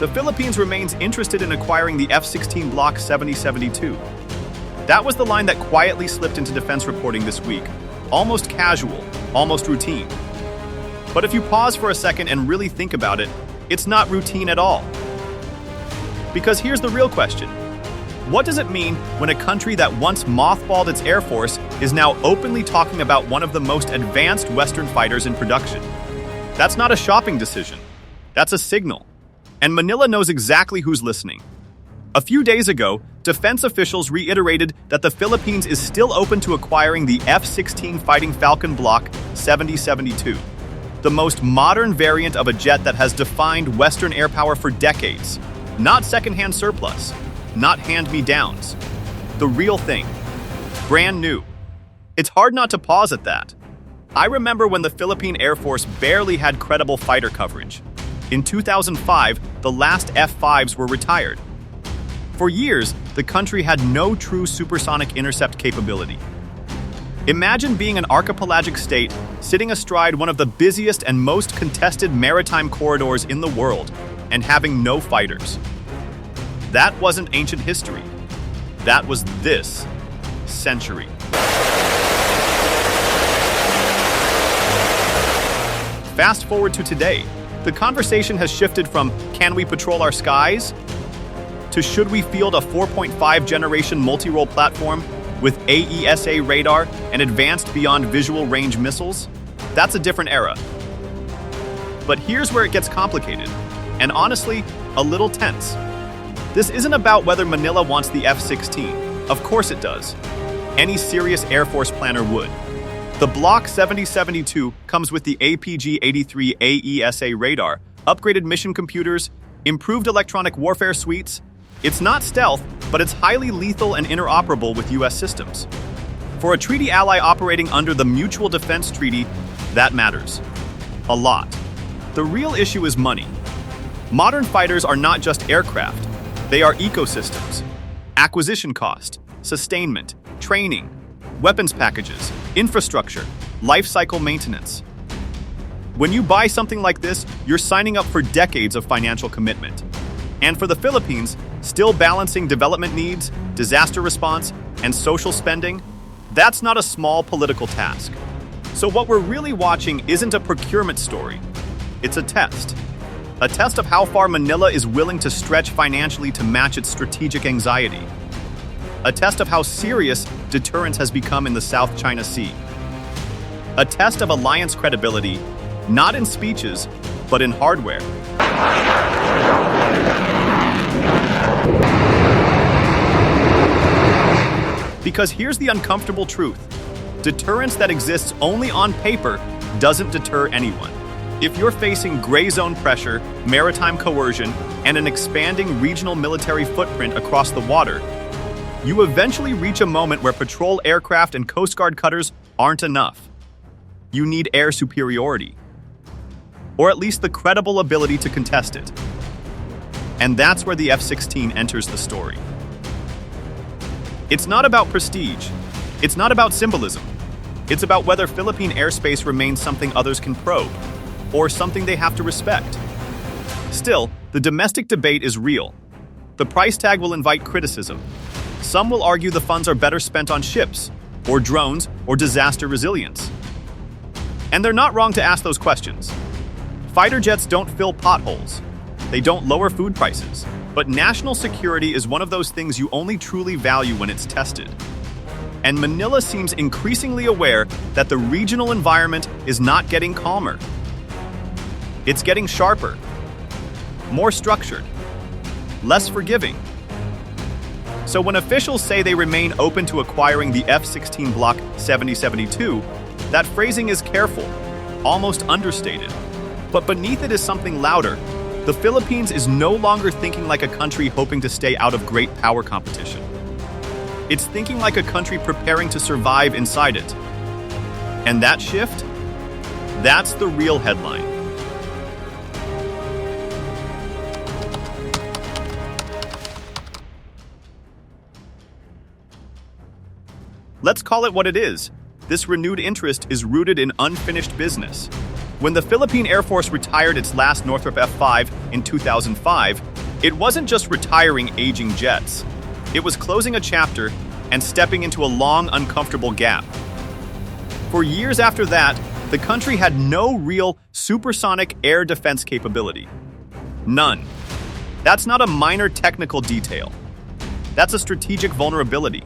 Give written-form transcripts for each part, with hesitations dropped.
the Philippines remains interested in acquiring the F-16 Block 7072. That was the line that quietly slipped into defense reporting this week. Almost casual, almost routine. But if you pause for a second and really think about it, it's not routine at all. Because here's the real question. What does it mean when a country that once mothballed its air force is now openly talking about one of the most advanced Western fighters in production? That's not a shopping decision. That's a signal. And Manila knows exactly who's listening. A few days ago, defense officials reiterated that the Philippines is still open to acquiring the F-16 Fighting Falcon Block 7072, the most modern variant of a jet that has defined Western air power for decades. Not secondhand surplus, not hand-me-downs. The real thing. Brand new. It's hard not to pause at that. I remember when the Philippine Air Force barely had credible fighter coverage. In 2005, the last F-5s were retired. For years, the country had no true supersonic intercept capability. Imagine being an archipelagic state sitting astride one of the busiest and most contested maritime corridors in the world and having no fighters. That wasn't ancient history. That was this century. Fast forward to today, the conversation has shifted from can we patrol our skies to should we field a 4.5 generation multi-role platform with AESA radar and advanced beyond visual range missiles? That's a different era. But here's where it gets complicated, and honestly, a little tense. This isn't about whether Manila wants the F-16. Of course it does. Any serious Air Force planner would. The Block 7072 comes with the APG-83 AESA radar, upgraded mission computers, improved electronic warfare suites. It's not stealth, but it's highly lethal and interoperable with US systems. For a treaty ally operating under the Mutual Defense Treaty, that matters. A lot. The real issue is money. Modern fighters are not just aircraft. They are ecosystems. Acquisition cost, sustainment, training, weapons packages, infrastructure, life cycle maintenance. When you buy something like this, you're signing up for decades of financial commitment. And for the Philippines, still balancing development needs, disaster response, and social spending, that's not a small political task. So what we're really watching isn't a procurement story. It's a test. A test of how far Manila is willing to stretch financially to match its strategic anxiety. A test of how serious deterrence has become in the South China Sea. A test of alliance credibility, not in speeches, but in hardware. Because here's the uncomfortable truth. Deterrence that exists only on paper doesn't deter anyone. If you're facing gray zone pressure, maritime coercion, and an expanding regional military footprint across the water, you eventually reach a moment where patrol aircraft and Coast Guard cutters aren't enough. You need air superiority, or at least the credible ability to contest it. And that's where the F-16 enters the story. It's not about prestige. It's not about symbolism. It's about whether Philippine airspace remains something others can probe, or something they have to respect. Still, the domestic debate is real. The price tag will invite criticism. Some will argue the funds are better spent on ships, or drones, or disaster resilience. And they're not wrong to ask those questions. Fighter jets don't fill potholes. They don't lower food prices. But national security is one of those things you only truly value when it's tested. And Manila seems increasingly aware that the regional environment is not getting calmer. It's getting sharper, more structured, less forgiving. So when officials say they remain open to acquiring the F-16 Block 7072, that phrasing is careful, almost understated. But beneath it is something louder. The Philippines is no longer thinking like a country hoping to stay out of great power competition. It's thinking like a country preparing to survive inside it. And that shift? That's the real headline. Let's call it what it is. This renewed interest is rooted in unfinished business. When the Philippine Air Force retired its last Northrop F-5 in 2005, It wasn't just retiring aging jets. It was closing a chapter and stepping into a long, uncomfortable gap. For years after that, the country had no real supersonic air defense capability. None. That's not a minor technical detail. That's a strategic vulnerability.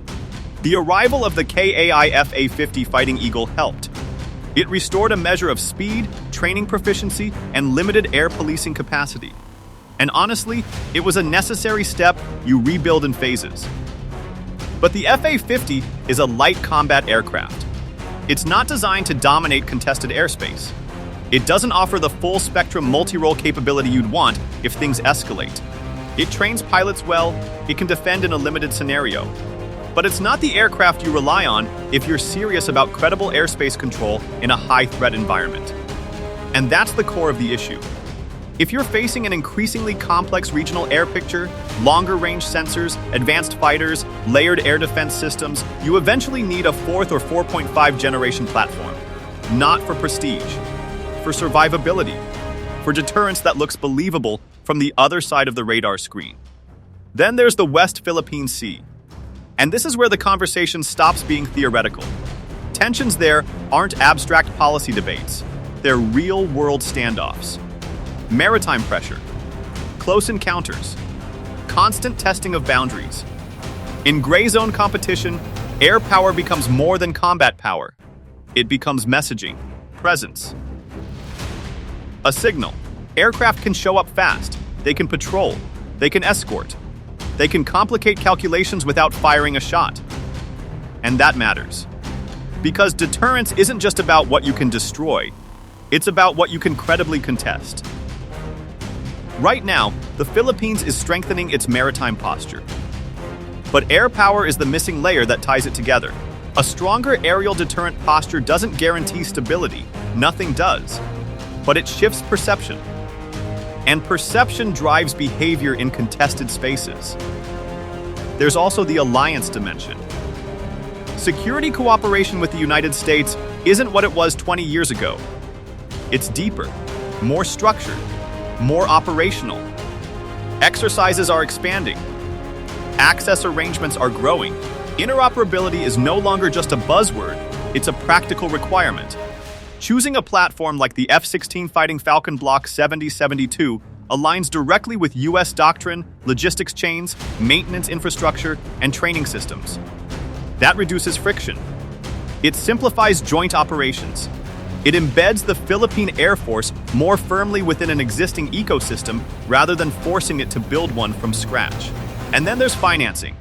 The arrival of the KAI FA-50 Fighting Eagle helped. It restored a measure of speed, training proficiency, and limited air policing capacity. And honestly, it was a necessary step you rebuild in phases. But the FA-50 is a light combat aircraft. It's not designed to dominate contested airspace. It doesn't offer the full-spectrum multi-role capability you'd want if things escalate. It trains pilots well, it can defend in a limited scenario. But it's not the aircraft you rely on if you're serious about credible airspace control in a high-threat environment. And that's the core of the issue. If you're facing an increasingly complex regional air picture, longer-range sensors, advanced fighters, layered air defense systems, you eventually need a 4th or 4.5 generation platform. Not for prestige, for survivability, for deterrence that looks believable from the other side of the radar screen. Then there's the West Philippine Sea. And this is where the conversation stops being theoretical. Tensions there aren't abstract policy debates. They're real-world standoffs. Maritime pressure, close encounters, constant testing of boundaries. In gray zone competition, air power becomes more than combat power. It becomes messaging, presence. A signal. Aircraft can show up fast. They can patrol. They can escort. They can complicate calculations without firing a shot. And that matters. Because deterrence isn't just about what you can destroy. It's about what you can credibly contest. Right now, the Philippines is strengthening its maritime posture. But air power is the missing layer that ties it together. A stronger aerial deterrent posture doesn't guarantee stability. Nothing does. But it shifts perception. And perception drives behavior in contested spaces. There's also the alliance dimension. Security cooperation with the United States isn't what it was 20 years ago. It's deeper, more structured, more operational. Exercises are expanding. Access arrangements are growing. Interoperability is no longer just a buzzword, it's a practical requirement. Choosing a platform like the F-16 Fighting Falcon Block 7072 aligns directly with U.S. doctrine, logistics chains, maintenance infrastructure, and training systems. That reduces friction. It simplifies joint operations. It embeds the Philippine Air Force more firmly within an existing ecosystem rather than forcing it to build one from scratch. And then there's financing.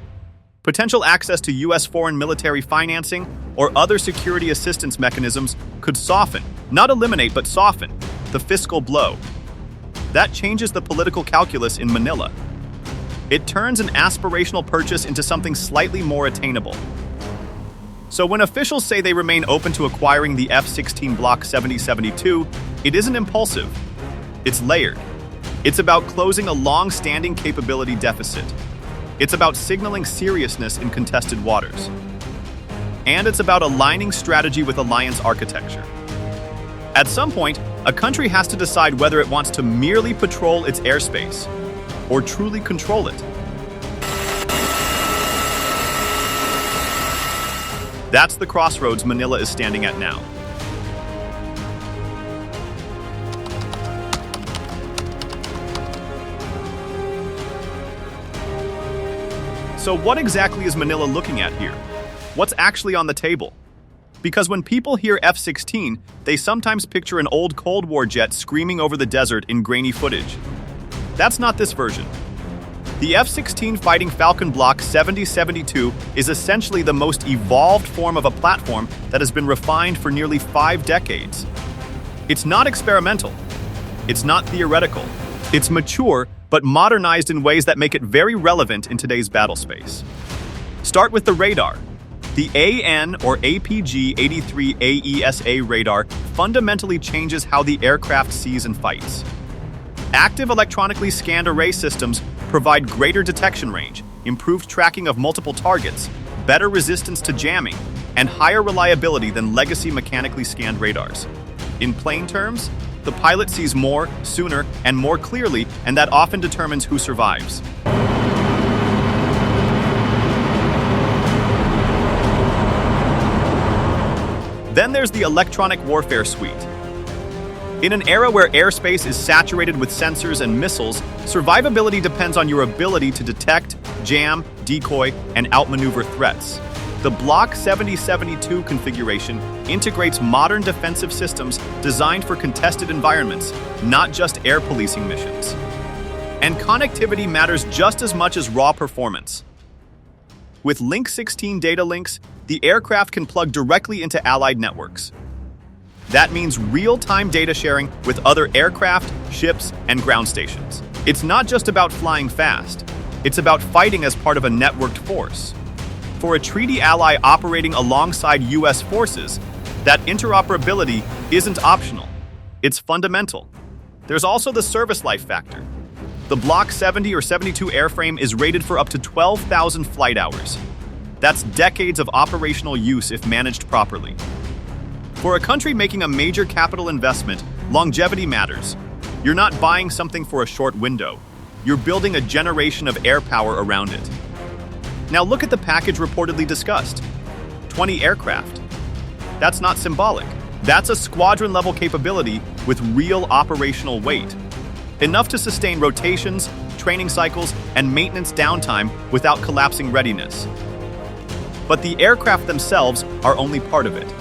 Potential access to U.S. foreign military financing or other security assistance mechanisms could soften, not eliminate but soften, the fiscal blow. That changes the political calculus in Manila. It turns an aspirational purchase into something slightly more attainable. So when officials say they remain open to acquiring the F-16 Block 7072, it isn't impulsive. It's layered. It's about closing a long-standing capability deficit. It's about signaling seriousness in contested waters. And it's about aligning strategy with alliance architecture. At some point, a country has to decide whether it wants to merely patrol its airspace or truly control it. That's the crossroads Manila is standing at now. So what exactly is Manila looking at here? What's actually on the table? Because when people hear F-16, they sometimes picture an old Cold War jet screaming over the desert in grainy footage. That's not this version. The F-16 Fighting Falcon Block 7072 is essentially the most evolved form of a platform that has been refined for nearly 5 decades. It's not experimental. It's not theoretical. It's mature, but modernized in ways that make it very relevant in today's battle space. Start with the radar. The AN or APG-83 AESA radar fundamentally changes how the aircraft sees and fights. Active electronically scanned array systems provide greater detection range, improved tracking of multiple targets, better resistance to jamming, and higher reliability than legacy mechanically scanned radars. In plain terms, The pilot sees more, sooner, and more clearly, and that often determines who survives. Then there's the electronic warfare suite. In an era where airspace is saturated with sensors and missiles, survivability depends on your ability to detect, jam, decoy, and outmaneuver threats. The Block 7072 configuration integrates modern defensive systems designed for contested environments, not just air policing missions. And connectivity matters just as much as raw performance. With Link 16 data links, the aircraft can plug directly into allied networks. That means real-time data sharing with other aircraft, ships, and ground stations. It's not just about flying fast. It's about fighting as part of a networked force. For a treaty ally operating alongside U.S. forces, that interoperability isn't optional. It's fundamental. There's also the service life factor. The Block 70 or 72 airframe is rated for up to 12,000 flight hours. That's decades of operational use if managed properly. For a country making a major capital investment, longevity matters. You're not buying something for a short window. You're building a generation of air power around it. Now look at the package reportedly discussed. 20 aircraft. That's not symbolic. That's a squadron-level capability with real operational weight. Enough to sustain rotations, training cycles, and maintenance downtime without collapsing readiness. But the aircraft themselves are only part of it.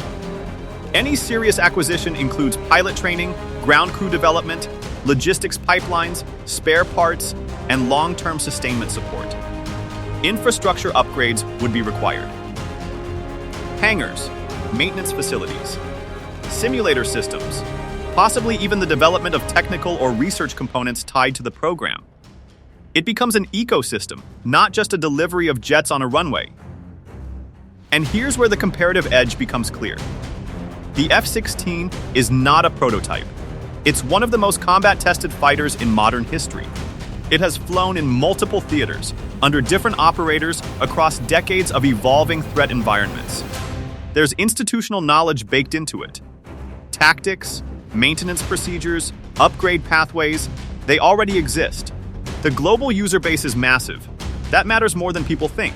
Any serious acquisition includes pilot training, ground crew development, logistics pipelines, spare parts, and long-term sustainment support. Infrastructure upgrades would be required. Hangars, maintenance facilities, simulator systems, possibly even the development of technical or research components tied to the program. It becomes an ecosystem, not just a delivery of jets on a runway. And here's where the comparative edge becomes clear. The F-16 is not a prototype. It's one of the most combat-tested fighters in modern history. It has flown in multiple theaters, under different operators, across decades of evolving threat environments. There's institutional knowledge baked into it. Tactics, maintenance procedures, upgrade pathways, they already exist. The global user base is massive. That matters more than people think.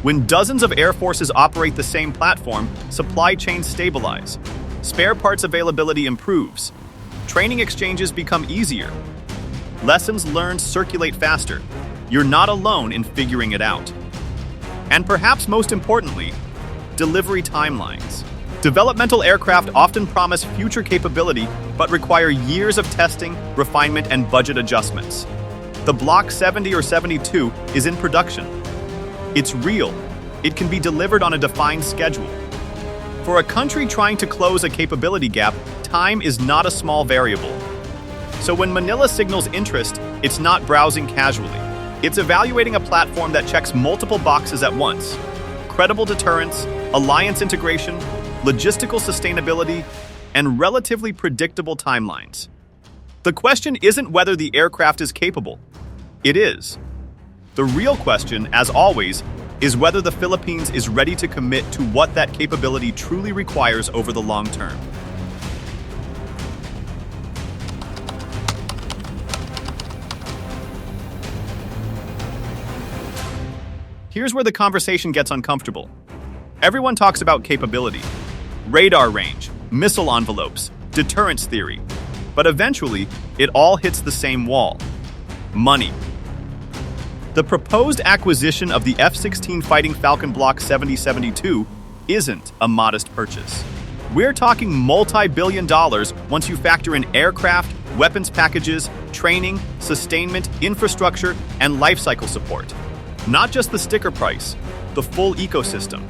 When dozens of air forces operate the same platform, supply chains stabilize. Spare parts availability improves. Training exchanges become easier. Lessons learned circulate faster. You're not alone in figuring it out. And perhaps most importantly, delivery timelines. Developmental aircraft often promise future capability, but require years of testing, refinement, and budget adjustments. The Block 70 or 72 is in production. It's real. It can be delivered on a defined schedule. For a country trying to close a capability gap, time is not a small variable. So when Manila signals interest, it's not browsing casually. It's evaluating a platform that checks multiple boxes at once: credible deterrence, alliance integration, logistical sustainability, and relatively predictable timelines. The question isn't whether the aircraft is capable. It is. The real question, as always, is whether the Philippines is ready to commit to what that capability truly requires over the long term. Here's where the conversation gets uncomfortable. Everyone talks about capability, radar range, missile envelopes, deterrence theory, but eventually, it all hits the same wall: money. The proposed acquisition of the F-16 Fighting Falcon Block 7072 isn't a modest purchase. We're talking multi-billion dollars once you factor in aircraft, weapons packages, training, sustainment, infrastructure, and lifecycle support. Not just the sticker price, the full ecosystem.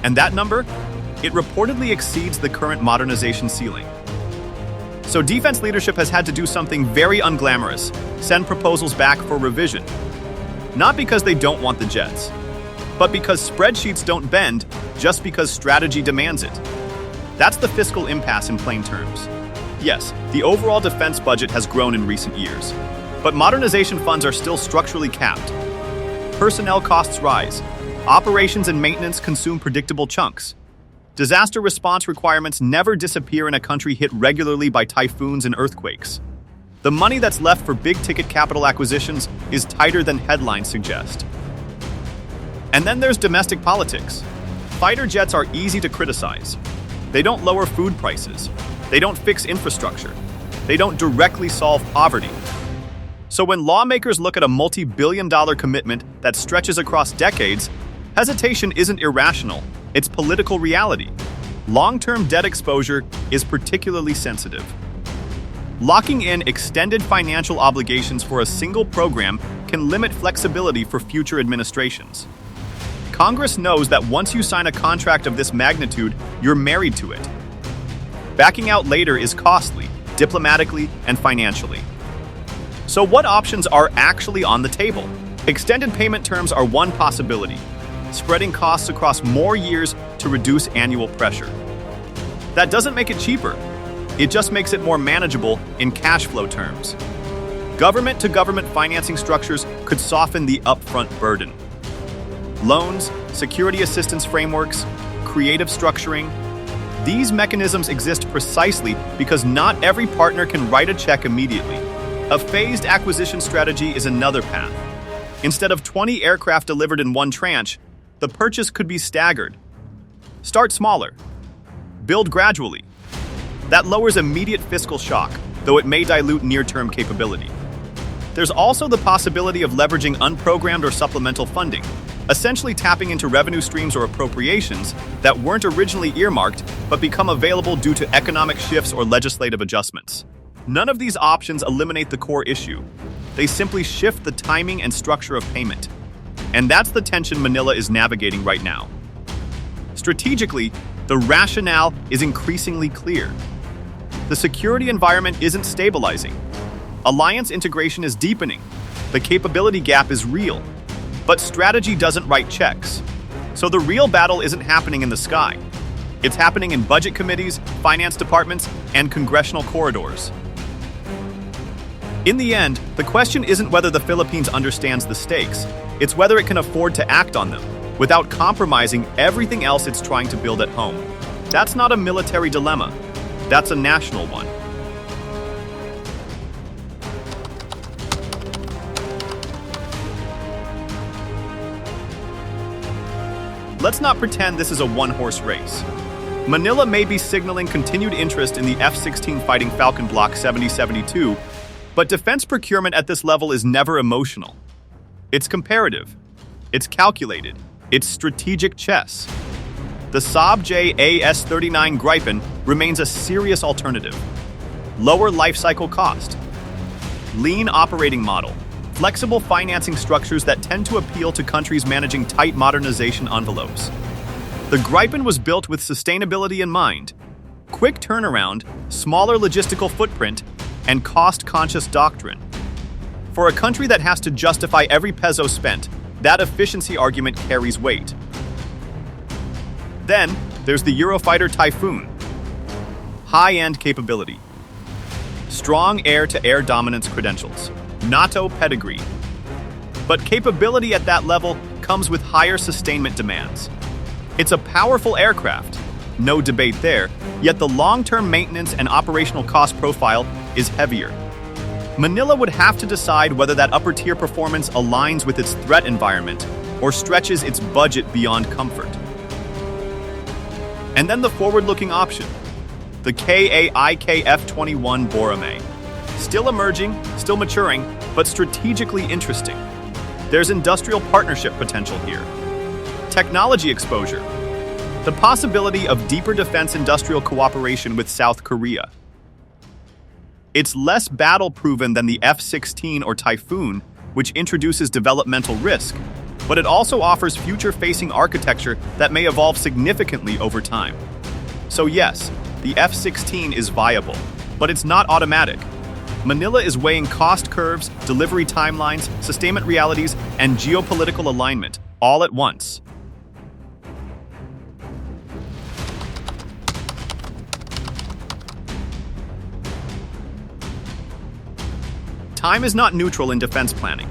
And that number? It reportedly exceeds the current modernization ceiling. So defense leadership has had to do something very unglamorous: send proposals back for revision. Not because they don't want the jets, but because spreadsheets don't bend just because strategy demands it. That's the fiscal impasse in plain terms. Yes, the overall defense budget has grown in recent years, but modernization funds are still structurally capped. Personnel costs rise. Operations and maintenance consume predictable chunks. Disaster response requirements never disappear in a country hit regularly by typhoons and earthquakes. The money that's left for big-ticket capital acquisitions is tighter than headlines suggest. And then there's domestic politics. Fighter jets are easy to criticize. They don't lower food prices. They don't fix infrastructure. They don't directly solve poverty. So when lawmakers look at a multi-billion-dollar commitment that stretches across decades, hesitation isn't irrational, it's political reality. Long-term debt exposure is particularly sensitive. Locking in extended financial obligations for a single program can limit flexibility for future administrations. Congress knows that once you sign a contract of this magnitude, you're married to it. Backing out later is costly, diplomatically and financially. So what options are actually on the table? Extended payment terms are one possibility, spreading costs across more years to reduce annual pressure. That doesn't make it cheaper. It just makes it more manageable in cash flow terms. Government-to-government financing structures could soften the upfront burden. Loans, security assistance frameworks, creative structuring. These mechanisms exist precisely because not every partner can write a check immediately. A phased acquisition strategy is another path. Instead of 20 aircraft delivered in one tranche, the purchase could be staggered. Start smaller. Build gradually. That lowers immediate fiscal shock, though it may dilute near-term capability. There's also the possibility of leveraging unprogrammed or supplemental funding, essentially tapping into revenue streams or appropriations that weren't originally earmarked but become available due to economic shifts or legislative adjustments. None of these options eliminate the core issue. They simply shift the timing and structure of payment. And that's the tension Manila is navigating right now. Strategically, the rationale is increasingly clear. The security environment isn't stabilizing. Alliance integration is deepening. The capability gap is real. But strategy doesn't write checks. So the real battle isn't happening in the sky. It's happening in budget committees, finance departments, and congressional corridors. In the end, the question isn't whether the Philippines understands the stakes, it's whether it can afford to act on them without compromising everything else it's trying to build at home. That's not a military dilemma. That's a national one. Let's not pretend this is a one-horse race. Manila may be signaling continued interest in the F-16 Fighting Falcon Block 7072, but defense procurement at this level is never emotional. It's comparative. It's calculated. It's strategic chess. The Saab JAS-39 Gripen remains a serious alternative. Lower lifecycle cost. Lean operating model. Flexible financing structures that tend to appeal to countries managing tight modernization envelopes. The Gripen was built with sustainability in mind. Quick turnaround, smaller logistical footprint, and cost-conscious doctrine. For a country that has to justify every peso spent, that efficiency argument carries weight. Then, there's the Eurofighter Typhoon. High-end capability. Strong air-to-air dominance credentials. NATO pedigree. But capability at that level comes with higher sustainment demands. It's a powerful aircraft, no debate there, yet the long-term maintenance and operational cost profile is heavier. Manila would have to decide whether that upper-tier performance aligns with its threat environment or stretches its budget beyond comfort. And then the forward-looking option, the KAIK F-21 Borame. Still emerging, still maturing, but strategically interesting. There's industrial partnership potential here. Technology exposure. The possibility of deeper defense industrial cooperation with South Korea. It's less battle-proven than the F-16 or Typhoon, which introduces developmental risk, but it also offers future-facing architecture that may evolve significantly over time. So yes, the F-16 is viable, but it's not automatic. Manila is weighing cost curves, delivery timelines, sustainment realities, and geopolitical alignment all at once. Time is not neutral in defense planning.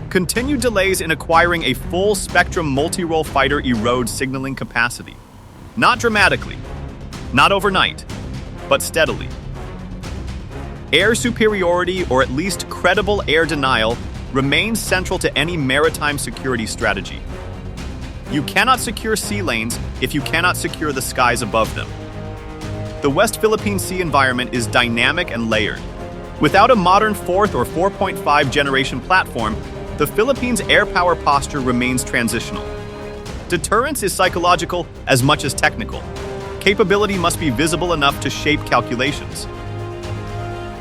Continued delays in acquiring a full-spectrum multi-role fighter erode signaling capacity. Not dramatically, not overnight, but steadily. Air superiority, or at least credible air denial, remains central to any maritime security strategy. You cannot secure sea lanes if you cannot secure the skies above them. The West Philippine Sea environment is dynamic and layered. Without a modern 4th or 4.5 generation platform, the Philippines' air power posture remains transitional. Deterrence is psychological as much as technical. Capability must be visible enough to shape calculations.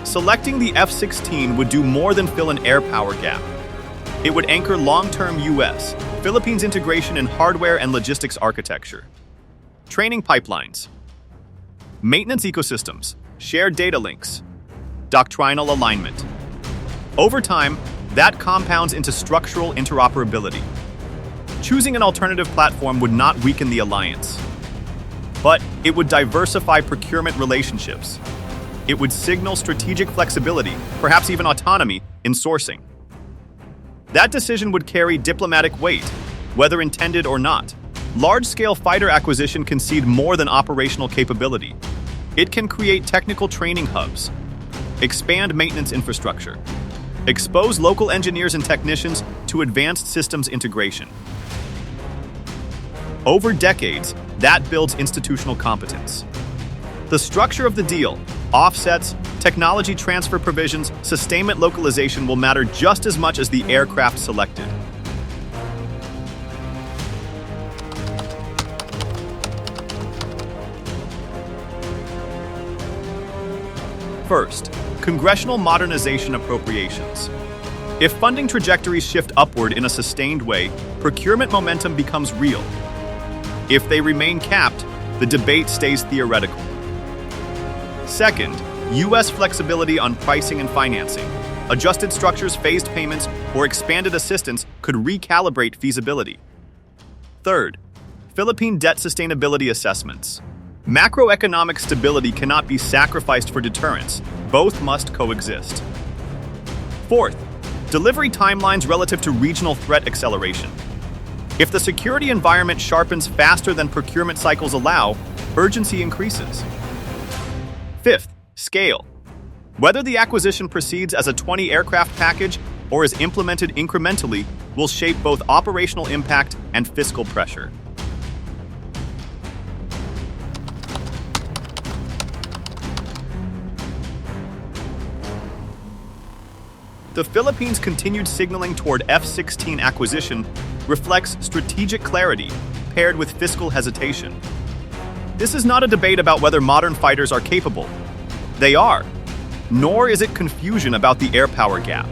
Selecting the F-16 would do more than fill an air power gap. It would anchor long-term U.S., Philippines integration in hardware and logistics architecture. Training pipelines, maintenance ecosystems, shared data links, doctrinal alignment. Over time, that compounds into structural interoperability. Choosing an alternative platform would not weaken the alliance, but it would diversify procurement relationships. It would signal strategic flexibility, perhaps even autonomy, in sourcing. That decision would carry diplomatic weight, whether intended or not. Large-scale fighter acquisition can cede more than operational capability. It can create technical training hubs, expand maintenance infrastructure, expose local engineers and technicians to advanced systems integration. Over decades, that builds institutional competence. The structure of the deal, offsets, technology transfer provisions, sustainment localization will matter just as much as the aircraft selected. First, congressional modernization appropriations. If funding trajectories shift upward in a sustained way, procurement momentum becomes real. If they remain capped, the debate stays theoretical. Second, U.S. flexibility on pricing and financing. Adjusted structures, phased payments, or expanded assistance could recalibrate feasibility. Third, Philippine debt sustainability assessments. Macroeconomic stability cannot be sacrificed for deterrence. Both must coexist. Fourth, delivery timelines relative to regional threat acceleration. If the security environment sharpens faster than procurement cycles allow, urgency increases. Fifth, scale. Whether the acquisition proceeds as a 20-aircraft package or is implemented incrementally will shape both operational impact and fiscal pressure. The Philippines' continued signaling toward F-16 acquisition reflects strategic clarity paired with fiscal hesitation. This is not a debate about whether modern fighters are capable. They are. Nor is it confusion about the air power gap.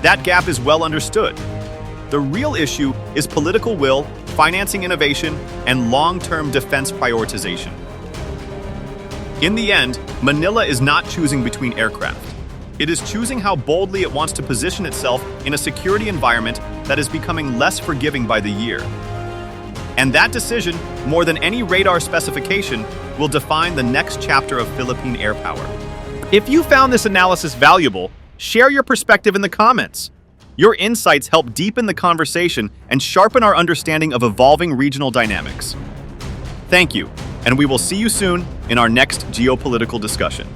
That gap is well understood. The real issue is political will, financing innovation, and long-term defense prioritization. In the end, Manila is not choosing between aircraft. It is choosing how boldly it wants to position itself in a security environment that is becoming less forgiving by the year. And that decision, more than any radar specification, will define the next chapter of Philippine air power. If you found this analysis valuable, share your perspective in the comments. Your insights help deepen the conversation and sharpen our understanding of evolving regional dynamics. Thank you, and we will see you soon in our next geopolitical discussion.